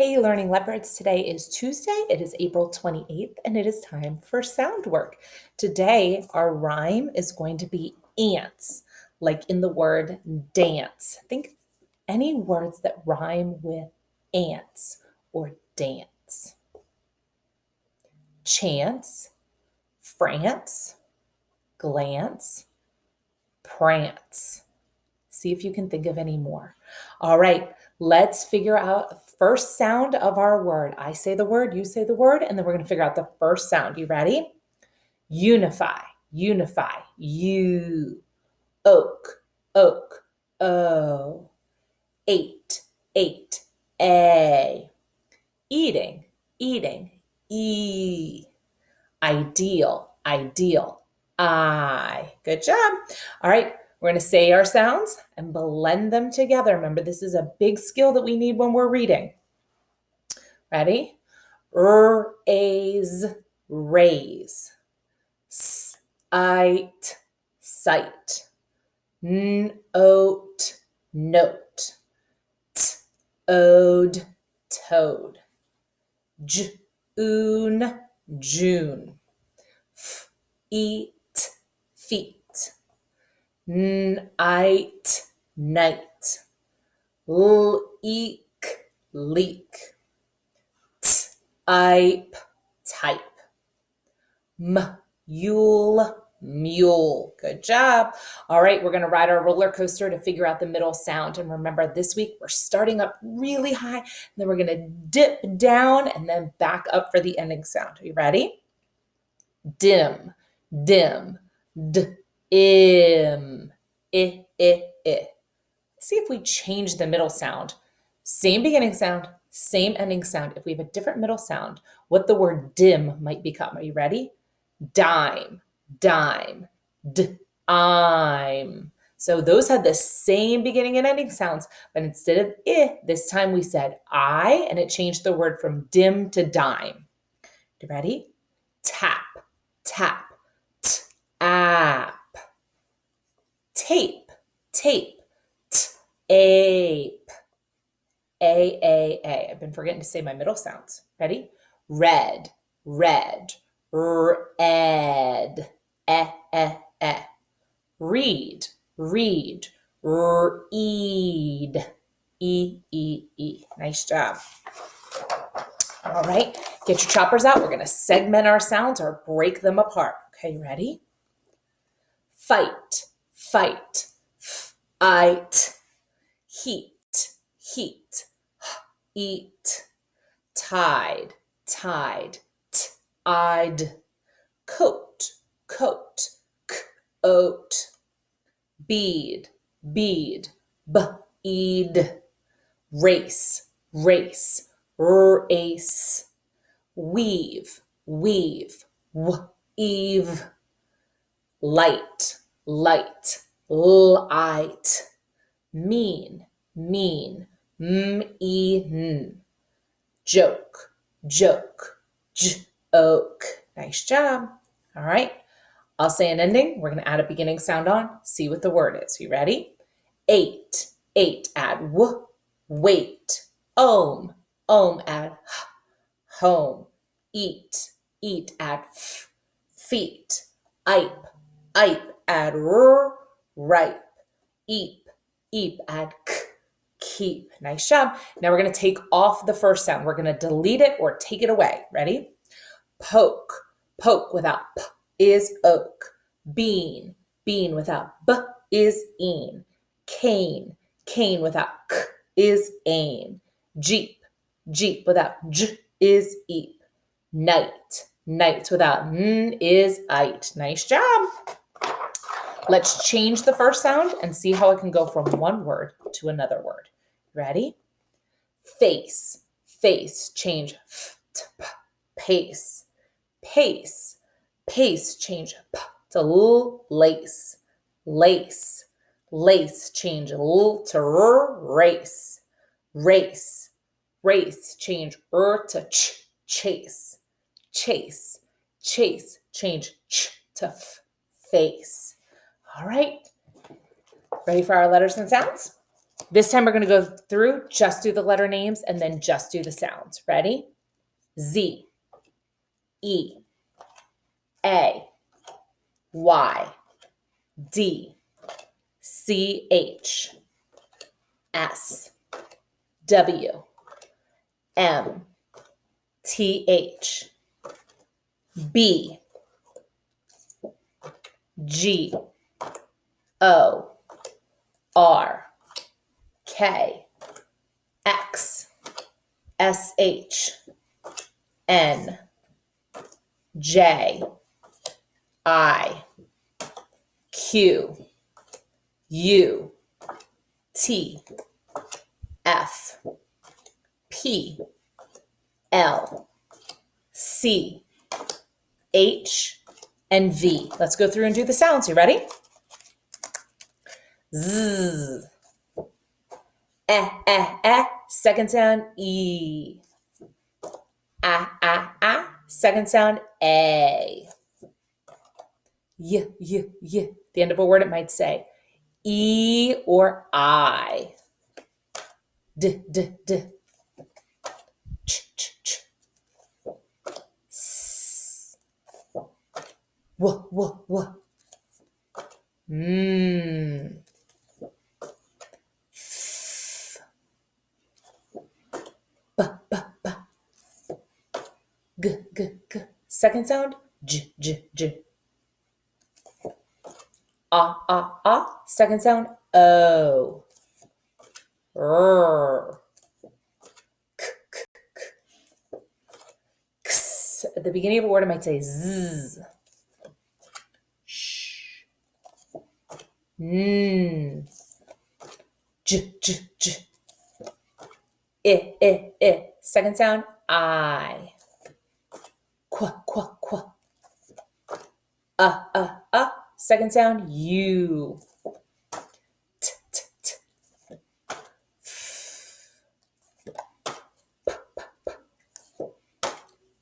Hey, Learning Leopards. Today is Tuesday. It is April 28th, and it is time for sound work. Today, our rhyme is going to be ants, like in the word dance. Think any words that rhyme with ants or dance. Chance, France, glance, prance. See if you can think of any more. All right, let's figure out the first sound of our word. I say the word, you say the word, and then we're going to figure out the first sound. You ready? Unify, unify, you. Oak, oak, o. Eight, eight, a. Eating, eating, e. Ideal, ideal, I. Good job. All right, we're going to say our sounds and blend them together. Remember, this is a big skill that we need when we're reading. Ready? A's, raise. Sight, sight. Oat, note. Ode, toad. June, June. Eat, feet. Night, night. Leak, leak. Type, type. Mule, mule. Good job. All right, we're going to ride our roller coaster to figure out the middle sound. And remember, this week we're starting up really high, and then we're going to dip down and then back up for the ending sound. Are you ready? Dim, dim, im, I. See if we change the middle sound. Same beginning sound, same ending sound. If we have a different middle sound, what the word dim might become. Are you ready? Dime, dime, I'm. So those had the same beginning and ending sounds, but instead of this time we said I, and it changed the word from dim to dime. You ready? Tap, tap, app. Tape, tape, ape. A. I've been forgetting to say my middle sounds. Ready? Red, red, red, e. Read, read, read, e. Nice job. All right, get your choppers out. We're going to segment our sounds or break them apart. Okay, ready? Fight, fight, fight. Heat, heat, eat. Tide, tide, I'd. Coat, coat, oat. Bead, bead, bead. Race, race, race. Weave, weave, weave. Light, light, light. Mean, mean, mean. Joke, joke, joke. Nice job. All right. I'll say an ending. We're going to add a beginning sound on. See what the word is. You ready? Eight, eight. Add w. Wait. Ohm, ohm. Add h. Home. Eat, eat. Add f. Feet. Ipe, ipe. Add r. Ripe. Eep, eep. Add k. Keep. Nice job. Now we're going to take off the first sound. We're going to delete it or take it away. Ready? Poke, poke without p is oak. Bean, bean without b is een. Cane, cane without k is ain. Jeep, jeep without j is eep. Night, night without n is ite. Nice job. Let's change the first sound and see how it can go from one word to another word. Ready? Face, face. Change f to p. Pace, pace, pace. Change p to l. Lace, lace, lace. Change l to r. Race, race, race. Change r to ch. Chase, chase, chase. Change ch to f. Face. All right. Ready for our letters and sounds? This time we're going to go through, just do the letter names, and then just do the sounds. Ready? Z, E, A, Y, D, C, H, S, W, M, T, H, B, G, O, R, K, X, S, H, N, J, I, Q, U, T, F, P, L, C, H, and V. Let's go through and do the sounds. You ready? Z, second sound, E. Second sound, A. Y. The end of a word, it might say E or I. D. Ch. S. W. B. G. Second sound, J. Second sound, O. R. K. X. At the beginning of a word, I might say Z. Sh. N. J. I. Second sound, I. Qu. Second sound, U. T.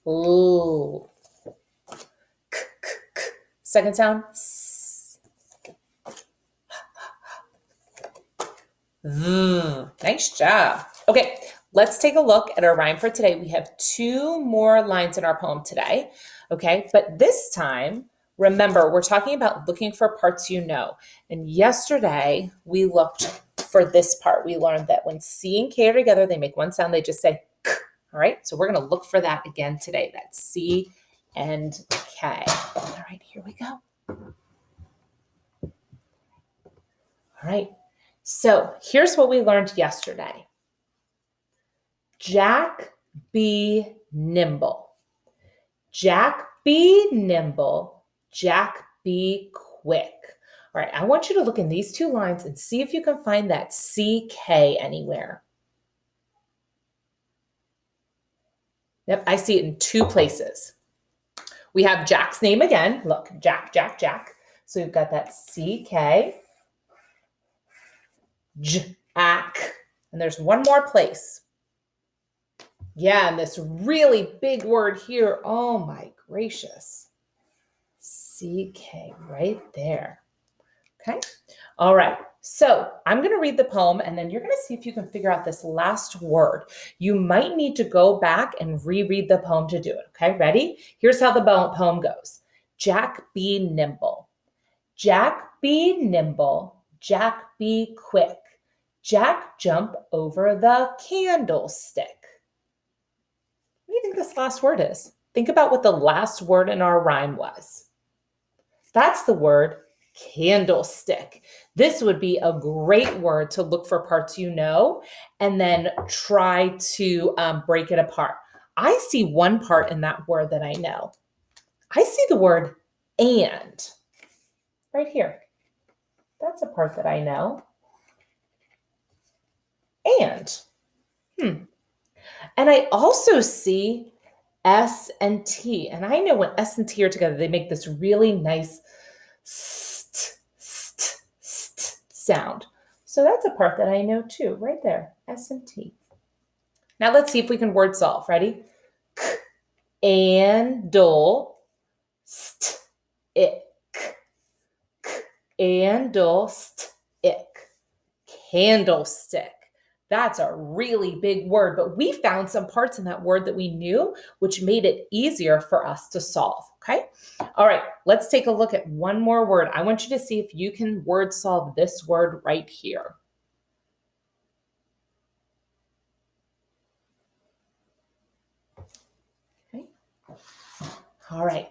L. K. Second sound, S. V. Nice job. Okay, let's take a look at our rhyme for today. We have 2 more lines in our poem today. Okay, but this time, remember, we're talking about looking for parts you know. And yesterday, we looked for this part. We learned that when C and K are together, they make one sound. They just say K. All right, so we're going to look for that again today. That's C and K. All right, here we go. All right, so here's what we learned yesterday. Jack be nimble. Jack be nimble. Jack be quick. All right, I want you to look in these 2 lines and see if you can find that CK anywhere. Yep, I see it in 2 places. We have Jack's name again. Look, Jack. So we've got that CK. Jack. And there's one more place. Yeah, and this really big word here. Oh my gracious. CK right there. Okay. All right. So I'm going to read the poem and then you're going to see if you can figure out this last word. You might need to go back and reread the poem to do it. Okay. Ready? Here's how the poem goes. Jack be nimble. Jack be nimble. Jack be quick. Jack jump over the candlestick. What do you think this last word is? Think about what the last word in our rhyme was. That's the word candlestick. This would be a great word to look for parts you know and then try to break it apart. I see one part in that word that I know. I see the word and right here. That's a part that I know. And. And I also see S and T. And I know when S and T are together, they make this really nice sound. So that's a part that I know too, right there, S and T. Now let's see if we can word solve. Ready? Candle, stick. Candle, stick. candlestick. That's a really big word, but we found some parts in that word that we knew, which made it easier for us to solve, okay? All right, let's take a look at one more word. I want you to see if you can word solve this word right here. Okay. All right.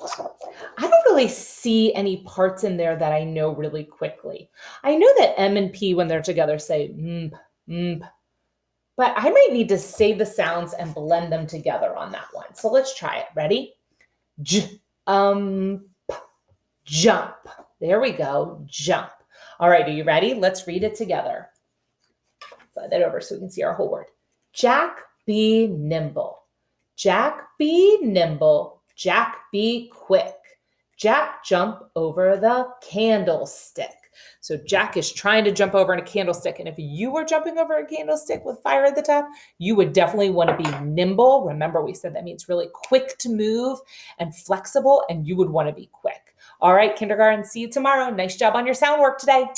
I don't really see any parts in there that I know really quickly. I know that M and P, when they're together, say mp, mp, but I might need to say the sounds and blend them together on that one. So let's try it. Ready? J, p, jump. There we go, jump. All right, are you ready? Let's read it together. Slide that over so we can see our whole word. Jack be nimble. Jack be nimble. Jack be quick. Jack jump over the candlestick. So Jack is trying to jump over in a candlestick. And if you were jumping over a candlestick with fire at the top, you would definitely want to be nimble. Remember, we said that means really quick to move and flexible, and you would want to be quick. All right, kindergarten, see you tomorrow. Nice job on your sound work today.